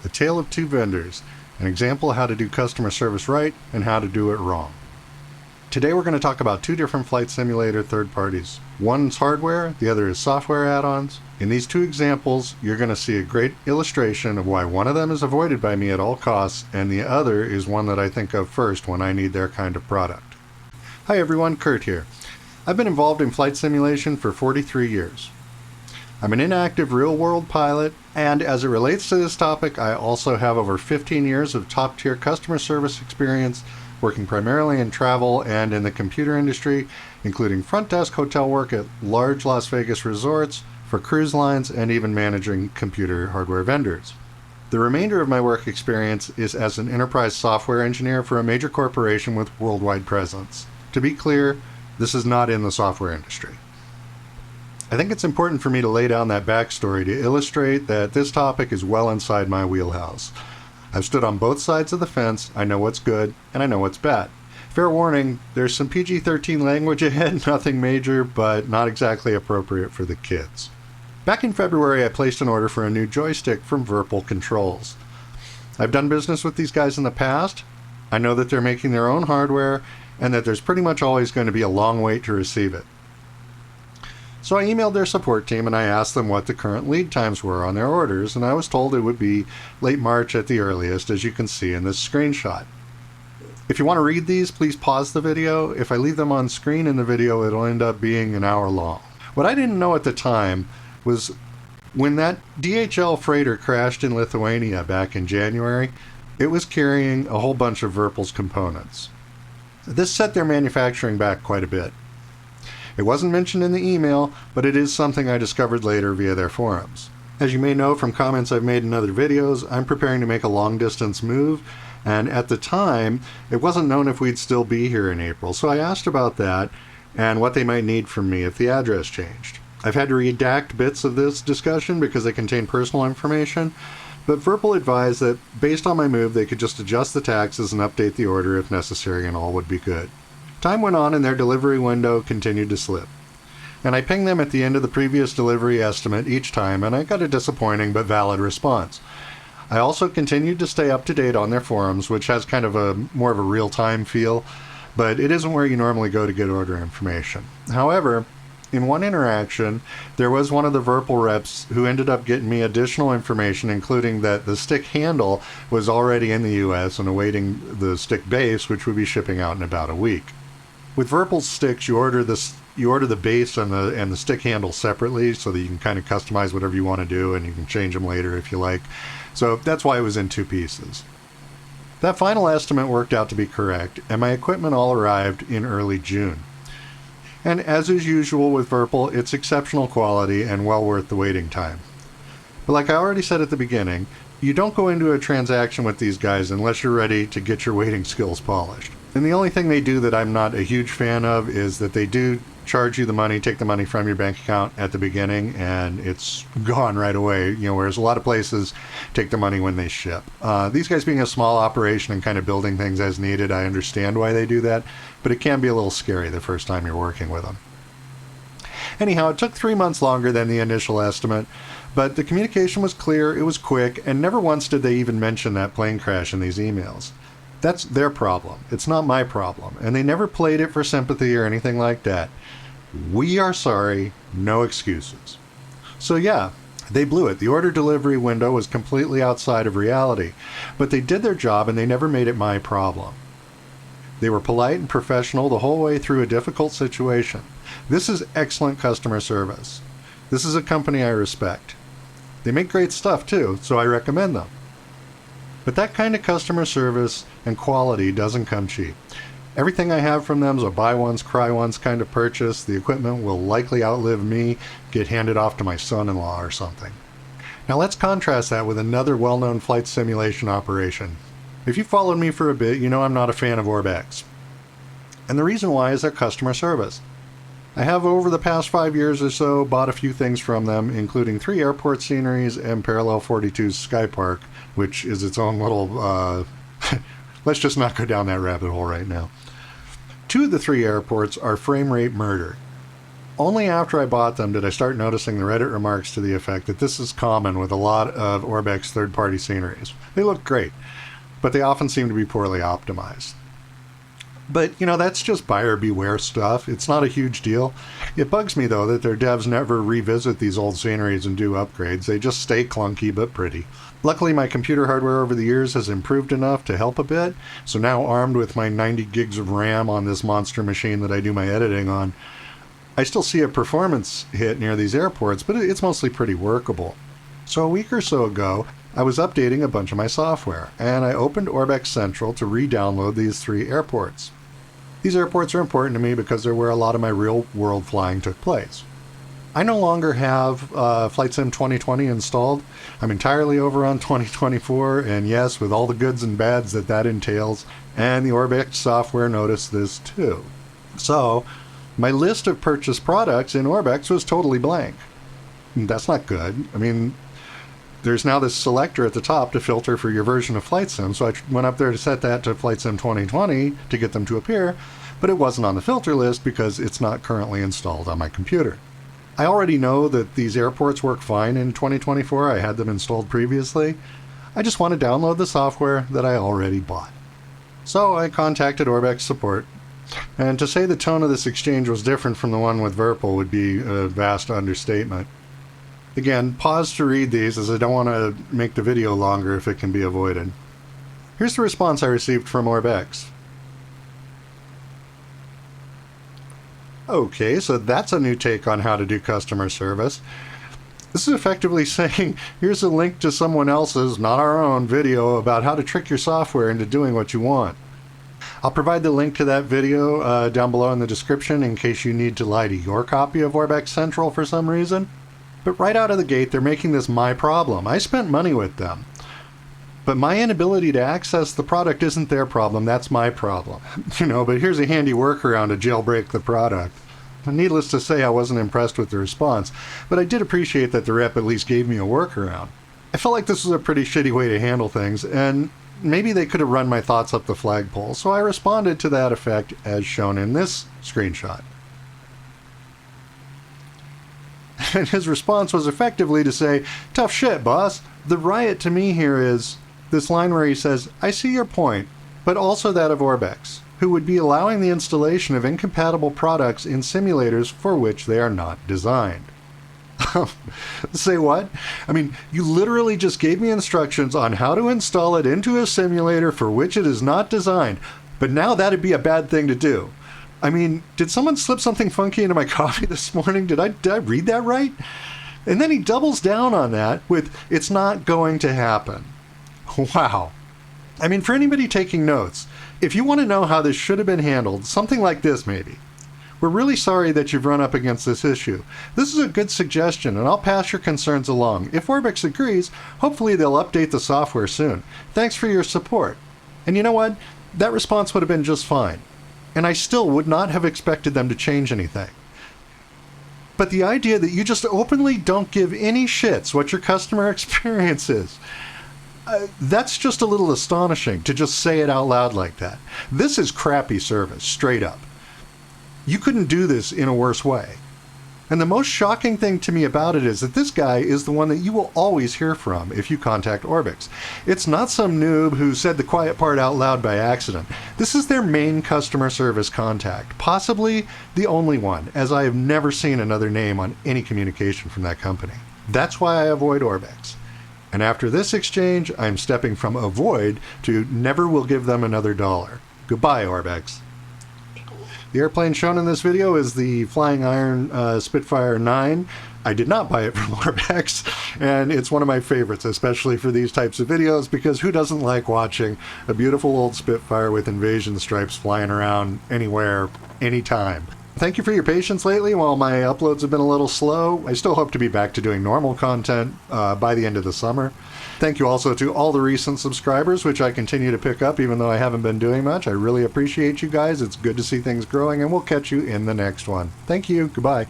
A Tale of Two Vendors, an example of how to do customer service right and how to do it wrong. Today we're going to talk about two different flight simulator third parties. One's hardware, the other is software add-ons. In these two examples, you're going to see a great illustration of why one of them is avoided by me at all costs, and the other is one that I think of first when I need their kind of product. Hi everyone, Kurt here. I've been involved in flight simulation for 43 years. I'm an inactive real-world pilot, and as it relates to this topic, I also have over 15 years of top-tier customer service experience working primarily in travel and in the computer industry, including front desk hotel work at large Las Vegas resorts, for cruise lines, and even managing computer hardware vendors. The remainder of my work experience is as an enterprise software engineer for a major corporation with worldwide presence. To be clear, this is not in the software industry. I think it's important for me to lay down that backstory to illustrate that this topic is well inside my wheelhouse. I've stood on both sides of the fence, I know what's good, and I know what's bad. Fair warning, there's some PG-13 language ahead, nothing major, but not exactly appropriate for the kids. Back in February, I placed an order for a new joystick from Virpil Controls. I've done business with these guys in the past. I know that they're making their own hardware, and that there's pretty much always going to be a long wait to receive it. So I emailed their support team and I asked them what the current lead times were on their orders, and I was told it would be late March at the earliest, as you can see in this screenshot. If you want to read these, please pause the video. If I leave them on screen in the video, it'll end up being an hour long. What I didn't know at the time was when that DHL freighter crashed in Lithuania back in January, it was carrying a whole bunch of Virpil's components. This set their manufacturing back quite a bit. It wasn't mentioned in the email, but it is something I discovered later via their forums. As you may know from comments I've made in other videos, I'm preparing to make a long-distance move, and at the time, it wasn't known if we'd still be here in April, so I asked about that and what they might need from me if the address changed. I've had to redact bits of this discussion because they contain personal information, but Virpil advised that based on my move, they could just adjust the taxes and update the order if necessary, and all would be good. Time went on and their delivery window continued to slip. And I pinged them at the end of the previous delivery estimate each time, and I got a disappointing but valid response. I also continued to stay up to date on their forums, which has kind of a more of a real-time feel, but it isn't where you normally go to get order information. However, in one interaction, there was one of the Virpil reps who ended up getting me additional information, including that the stick handle was already in the US and awaiting the stick base, which would be shipping out in about a week. With Virpil's sticks, you order the base and the stick handle separately so that you can kind of customize whatever you want to do, and you can change them later if you like. So that's why it was in two pieces. That final estimate worked out to be correct, and my equipment all arrived in early June. And as is usual with Virpil, it's exceptional quality and well worth the waiting time. But like I already said at the beginning, you don't go into a transaction with these guys unless you're ready to get your waiting skills polished. And the only thing they do that I'm not a huge fan of is that they do charge you the money, take the money from your bank account at the beginning, and it's gone right away, whereas a lot of places take the money when they ship. These guys being a small operation and kind of building things as needed, I understand why they do that, but it can be a little scary the first time you're working with them. Anyhow, it took 3 months longer than the initial estimate, but the communication was clear, it was quick, and never once did they even mention that plane crash in these emails. That's their problem. It's not my problem. And they never played it for sympathy or anything like that. We are sorry, no excuses. So yeah, they blew it. The order delivery window was completely outside of reality. But they did their job and they never made it my problem. They were polite and professional the whole way through a difficult situation. This is excellent customer service. This is a company I respect. They make great stuff too, so I recommend them. But that kind of customer service and quality doesn't come cheap. Everything I have from them is a buy once, cry once kind of purchase. The equipment will likely outlive me, get handed off to my son-in-law or something. Now let's contrast that with another well-known flight simulation operation. If you followed me for a bit, you know I'm not a fan of Orbx. And the reason why is their customer service. I have over the past 5 years or so bought a few things from them, including 3 airport sceneries and Parallel 42's Sky Park, which is its own little, let's just not go down that rabbit hole right now. 2 of the 3 airports are frame rate murder. Only after I bought them did I start noticing the Reddit remarks to the effect that this is common with a lot of Orbx third-party sceneries. They look great, but they often seem to be poorly optimized. But, that's just buyer beware stuff. It's not a huge deal. It bugs me, though, that their devs never revisit these old sceneries and do upgrades. They just stay clunky but pretty. Luckily, my computer hardware over the years has improved enough to help a bit, so now armed with my 90 gigs of RAM on this monster machine that I do my editing on, I still see a performance hit near these airports, but it's mostly pretty workable. So a week or so ago, I was updating a bunch of my software, and I opened Orbx Central to re-download these 3 airports. These airports are important to me because they're where a lot of my real-world flying took place. I no longer have Flight Sim 2020 installed. I'm entirely over on 2024, and yes, with all the goods and bads that entails, and the Orbx software noticed this too. So, my list of purchased products in Orbx was totally blank. That's not good. There's now this selector at the top to filter for your version of Flight Sim, so I went up there to set that to Flight Sim 2020 to get them to appear, but it wasn't on the filter list because it's not currently installed on my computer. I already know that these airports work fine in 2024. I had them installed previously. I just want to download the software that I already bought. So I contacted Orbx support, and to say the tone of this exchange was different from the one with Virpil would be a vast understatement. Again, pause to read these as I don't want to make the video longer if it can be avoided. Here's the response I received from Orbx. Okay, so that's a new take on how to do customer service. This is effectively saying, here's a link to someone else's, not our own, video about how to trick your software into doing what you want. I'll provide the link to that video down below in the description in case you need to lie to your copy of Orbx Central for some reason. But right out of the gate, they're making this my problem. I spent money with them. But my inability to access the product isn't their problem, that's my problem. But here's a handy workaround to jailbreak the product. Needless to say, I wasn't impressed with the response, but I did appreciate that the rep at least gave me a workaround. I felt like this was a pretty shitty way to handle things, and maybe they could have run my thoughts up the flagpole, so I responded to that effect as shown in this screenshot. And his response was effectively to say, "Tough shit, boss." The riot to me here is this line where he says, "I see your point, but also that of Orbx, who would be allowing the installation of incompatible products in simulators for which they are not designed." Say what? You literally just gave me instructions on how to install it into a simulator for which it is not designed, but now that'd be a bad thing to do. Did someone slip something funky into my coffee this morning? Did I read that right? And then he doubles down on that with, "It's not going to happen." Wow. For anybody taking notes, if you want to know how this should have been handled, something like this maybe. "We're really sorry that you've run up against this issue. This is a good suggestion, and I'll pass your concerns along. If Orbx agrees, hopefully they'll update the software soon. Thanks for your support." And you know what? That response would have been just fine. And I still would not have expected them to change anything. But the idea that you just openly don't give any shits what your customer experience is, that's just a little astonishing to just say it out loud like that. This is crappy service, straight up. You couldn't do this in a worse way. And the most shocking thing to me about it is that this guy is the one that you will always hear from if you contact Orbx. It's not some noob who said the quiet part out loud by accident. This is their main customer service contact, possibly the only one, as I have never seen another name on any communication from that company. That's why I avoid Orbx. And after this exchange, I'm stepping from avoid to never will give them another $1. Goodbye, Orbx. The airplane shown in this video is the Flying Iron Spitfire 9. I did not buy it from Orbx, and it's one of my favorites, especially for these types of videos, because who doesn't like watching a beautiful old Spitfire with invasion stripes flying around anywhere, anytime? Thank you for your patience lately while my uploads have been a little slow. I still hope to be back to doing normal content by the end of the summer. Thank you also to all the recent subscribers, which I continue to pick up even though I haven't been doing much. I really appreciate you guys. It's good to see things growing, and we'll catch you in the next one. Thank you. Goodbye.